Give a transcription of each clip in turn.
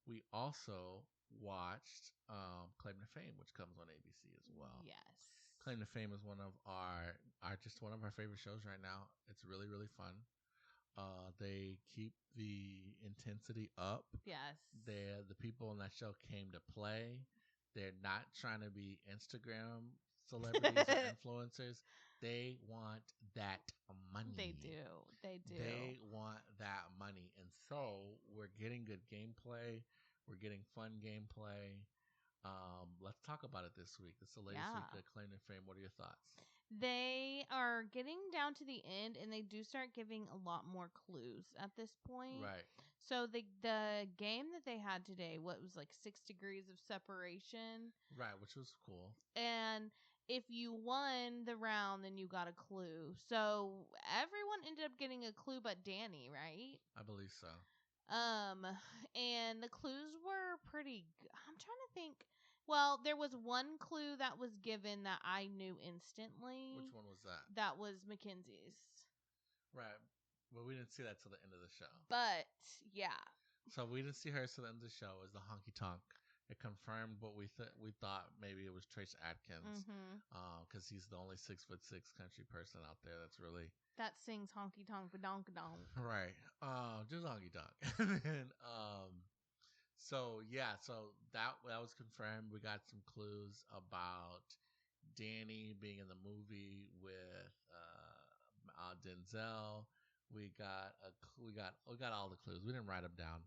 we also watched Claim to Fame, which comes on ABC as well. Yes. Claim to Fame is one of our just one of our favorite shows right now. It's really, really fun. They keep the intensity up. Yes. The people on that show came to play. They're not trying to be Instagram celebrities or influencers. They want that money. They do. They want that money. And so we're getting good gameplay. We're getting fun gameplay. Let's talk about it this week. This is the latest week of Claim to Fame. What are your thoughts? They are getting down to the end, and they do start giving a lot more clues at this point. Right. So the game that they had today, what was like 6 degrees of separation. Right, which was cool. And if you won the round, then you got a clue. So everyone ended up getting a clue but Danny, right? I believe so. And the clues were pretty I'm trying to think. Well, there was one clue that was given that I knew instantly. Which one was that? That was Mackenzie's. Right. Well, we didn't see that till the end of the show. But, yeah. So we didn't see her till the end of the show. It was the honky tonk. It confirmed what we thought maybe it was Trace Adkins. Because he's the only 6'6" country person out there that's really... That sings honky tonk badonk donk. Right. Just honky tonk. And, so that was confirmed. We got some clues about Danny being in the movie with Denzel. We got all the clues. We didn't write them down,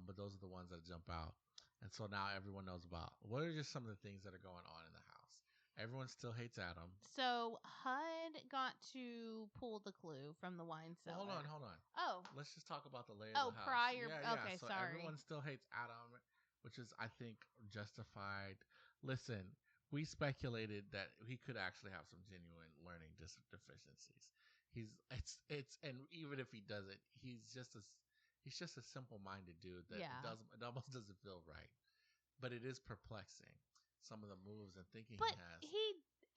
but those are the ones that jump out. And so now everyone knows about. What are just some of the things that are going on in the house? Everyone still hates Adam. So HUD got to pull the clue from the wine cellar. Well, hold on. Oh. Let's just talk about the lay of the house. Prior. Yeah. Okay, so sorry. Everyone still hates Adam, which is, I think, justified. Listen, we speculated that he could actually have some genuine learning deficiencies. And even if he doesn't, he's just a simple-minded dude that it almost doesn't feel right. But it is perplexing, some of the moves and thinking he has. He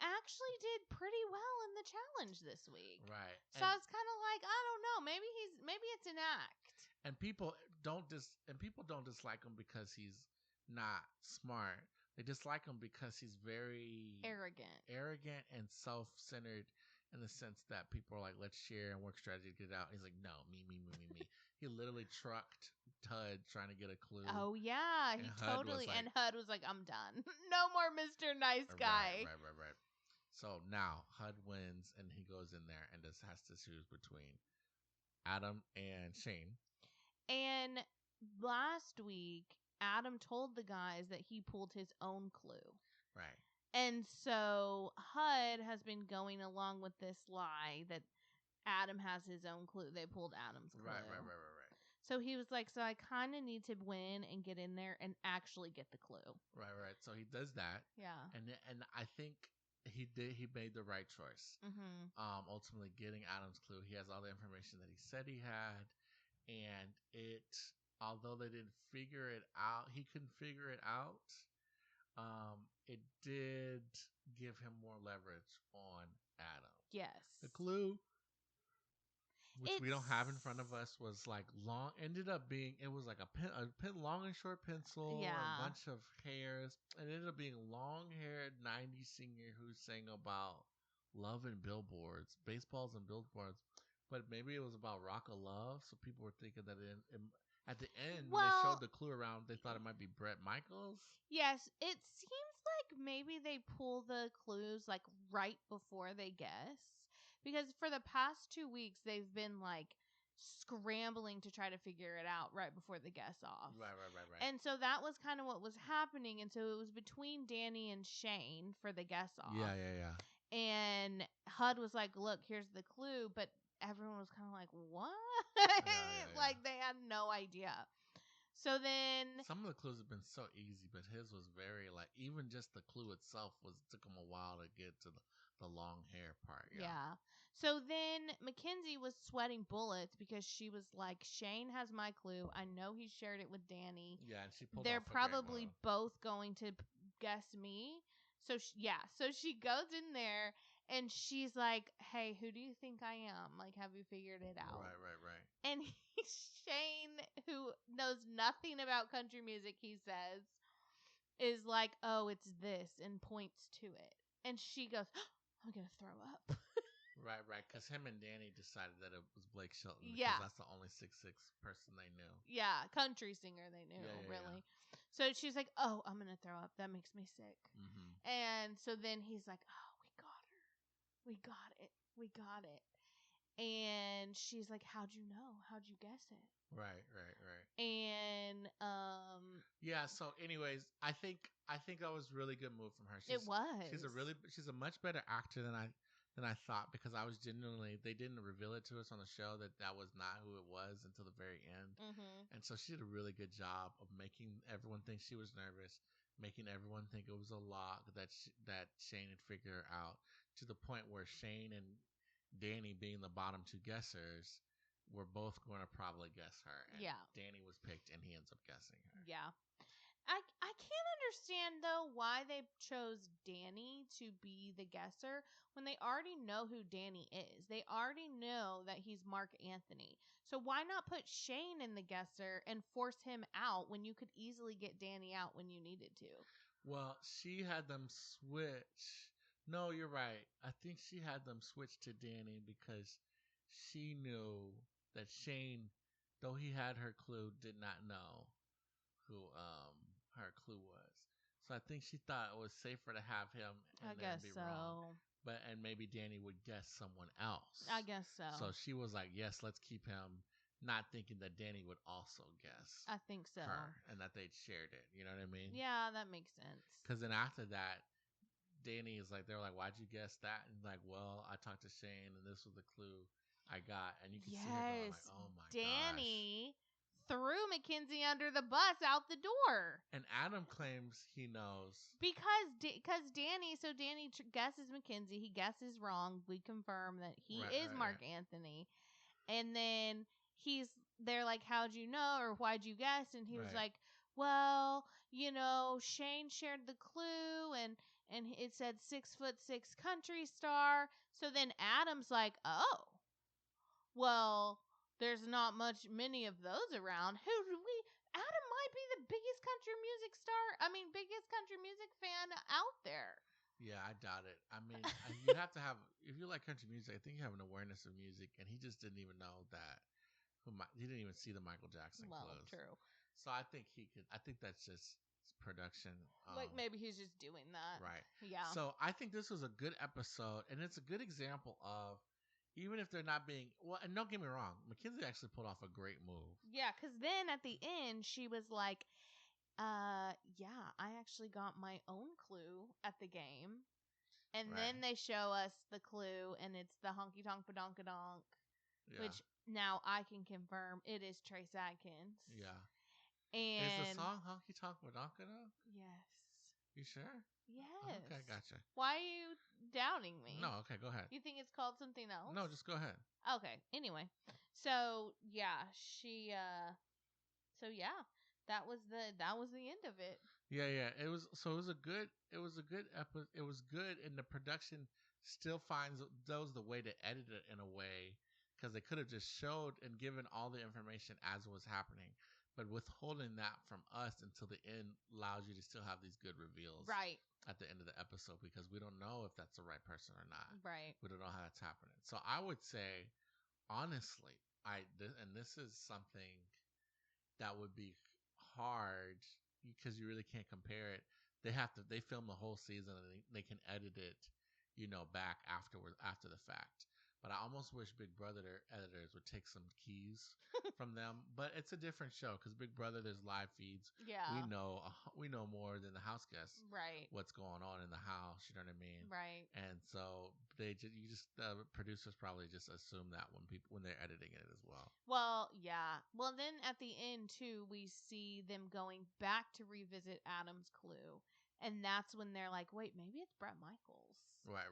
actually did pretty well in the challenge this week. Right. So I was kind of like, I don't know, maybe it's an act. And people don't dislike him because he's not smart. They dislike him because he's very arrogant and self-centered in the sense that people are like, let's share and work strategy to get it out. He's like, no, me. He literally trucked HUD trying to get a clue. Oh, yeah. He totally, and HUD was like, I'm done. No more Mr. Nice Guy. Right. So now HUD wins and he goes in there and just has to choose between Adam and Shane. And last week, Adam told the guys that he pulled his own clue. Right. And so HUD has been going along with this lie that Adam has his own clue. They pulled Adam's clue. Right. So he was like, so I kind of need to win and get in there and actually get the clue. Right. So he does that. Yeah. And I think he made the right choice. Mm-hmm. Ultimately getting Adam's clue. He has all the information that he said he had. And although they didn't figure it out, he couldn't figure it out. It did give him more leverage on Adam. Yes. The clue, which we don't have in front of us, was like long. Ended up being it was like a long and short pencil, a bunch of hairs. It ended up being long-haired '90s singer who sang about love and billboards, baseballs and billboards. But maybe it was about Rock of Love, so people were thinking that at the end, when they showed the clue around, they thought it might be Bret Michaels. Yes, it seems like maybe they pull the clues like right before they guess. Because for the past 2 weeks, they've been like scrambling to try to figure it out right before the guess off. Right. And so that was kind of what was happening. And so it was between Danny and Shane for the guess off. Yeah. And HUD was like, look, here's the clue. But everyone was kind of like, what? Yeah. Like they had no idea. So then some of the clues have been so easy, but his was very like even just the clue itself took him a while to get to the long hair part. Yeah. So then Makenzie was sweating bullets because she was like, Shane has my clue. I know he shared it with Danny. Yeah, and she pulled They're off probably both going to guess me. So she goes in there And she's like, hey, who do you think I am? Like, have you figured it out? Right. And Shane, who knows nothing about country music, he says, is like, oh, it's this, and points to it. And she goes, oh, I'm going to throw up. Right. Because him and Danny decided that it was Blake Shelton. Yeah. Because that's the only 6'6" person they knew. Yeah, country singer they knew, really. Yeah. So she's like, oh, I'm going to throw up. That makes me sick. Mm-hmm. And so then he's like, oh, we got her. We got it. And she's like, how'd you know? How'd you guess it? Right. And yeah, so anyways, I think that was a really good move from her. It was. She's a much better actor than I thought, because I was genuinely, they didn't reveal it to us on the show that was not who it was until the very end. Mm-hmm. And so she did a really good job of making everyone think she was nervous, making everyone think it was a lock that Shane had figured her out, to the point where Shane and Danny, being the bottom two guessers, were both going to probably guess her. And yeah. Danny was picked, and he ends up guessing her. Yeah. I can't understand, though, why they chose Danny to be the guesser when they already know who Danny is. They already know that he's Mark Anthony. So why not put Shane in the guesser and force him out when you could easily get Danny out when you needed to? Well, she had them switch. No, you're right. I think she had them switch to Danny because she knew that Shane, though he had her clue, did not know who her clue was. So I think she thought it was safer to have him and then be wrong. But and maybe Danny would guess someone else. I guess so. So she was like, yes, let's keep him, not thinking that Danny would also guess. I think so. Her, and that they'd shared it. You know what I mean? Yeah, that makes sense. Because then after that, Danny is like, they're like, why'd you guess that? And like, well, I talked to Shane, and this was the clue I got. And you can see her going like, oh my gosh. Danny threw Makenzie under the bus out the door. And Adam claims he knows. Because Danny guesses Makenzie. He guesses wrong. We confirm that he is Mark Anthony. And then they're like, how'd you know? Or why'd you guess? And he was like, well, Shane shared the clue, and it said 6'6" country star. So then Adam's like, oh, well, there's not many of those around. Adam might be the biggest country music fan out there. Yeah, I doubt it. I mean, you have to have, if you like country music, I think you have an awareness of music, and he just didn't even know that. He didn't even see the Michael Jackson clothes. Well, true. So I think I think that's just production. Like maybe he's just doing that. Right. Yeah. So I think this was a good episode, and it's a good example of, even if they're not being, well, and don't get me wrong, Makenzie actually pulled off a great move. Yeah, because then at the end, she was like, yeah, I actually got my own clue at the game. And then they show us the clue, and it's the honky tonk badonkadonk, which now I can confirm it is Trace Adkins. Yeah. And is the song Honky Tonk Badonkadonk? Yes. You sure? Yes. Oh, okay, gotcha. Why are you doubting me? No, okay, go ahead. You think it's called something else? No, just go ahead. Okay. Anyway, so yeah, that was the end of it. Yeah. It was a good episode. It was good, and the production still finds the way to edit it in a way, because they could have just showed and given all the information as it was happening. But withholding that from us until the end allows you to still have these good reveals at the end of the episode, because we don't know if that's the right person or not. Right. We don't know how that's happening. So I would say, honestly, this is something that would be hard, because you really can't compare it. They film the whole season, and they can edit it, back after the fact. But I almost wish Big Brother editors would take some keys from them. But it's a different show, because Big Brother, there's live feeds. Yeah. We know more than the house guests. Right. What's going on in the house, you know what I mean? Right. And so producers probably just assume that when they're editing it as well. Well, yeah. Well, then at the end too, we see them going back to revisit Adam's clue. And that's when they're like, wait, maybe it's Bret Michaels. Right.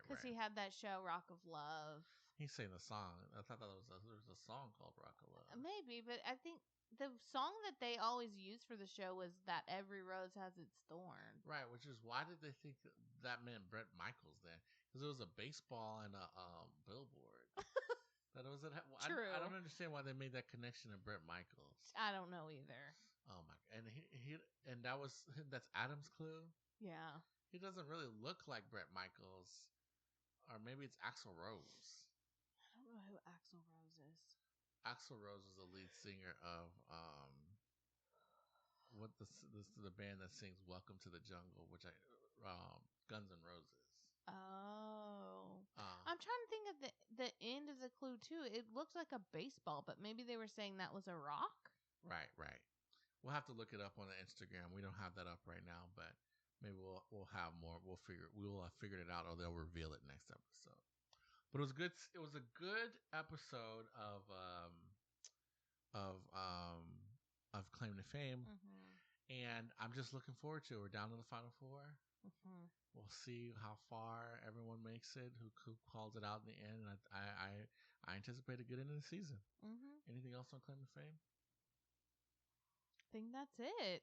Because he had that show, Rock of Love. He sang the song. I thought there was a song called Rock of Love. Maybe, but I think the song that they always used for the show was that Every Rose Has Its Thorn. Right, which is why did they think that meant Bret Michaels then? Because it was a baseball and a billboard. That was it. True. I don't understand why they made that connection to Bret Michaels. I don't know either. Oh my! And that's Adam's clue. Yeah. He doesn't really look like Bret Michaels, or maybe it's Axl Rose. I don't know who Axl Rose is. Axl Rose is the lead singer of what the band that sings "Welcome to the Jungle," which Guns N' Roses. Oh, I'm trying to think of the end of the clue too. It looks like a baseball, but maybe they were saying that was a rock. Right. We'll have to look it up on the Instagram. We don't have that up right now, but maybe we'll have more. We'll have figured it out, or they'll reveal it next episode. But it was good. It was a good episode of Claim to Fame, and I'm just looking forward to it. We're down to the final four. We'll see how far everyone makes it. Who calls it out in the end? And I anticipate a good end of the season. Anything else on Claim to Fame? I think that's it.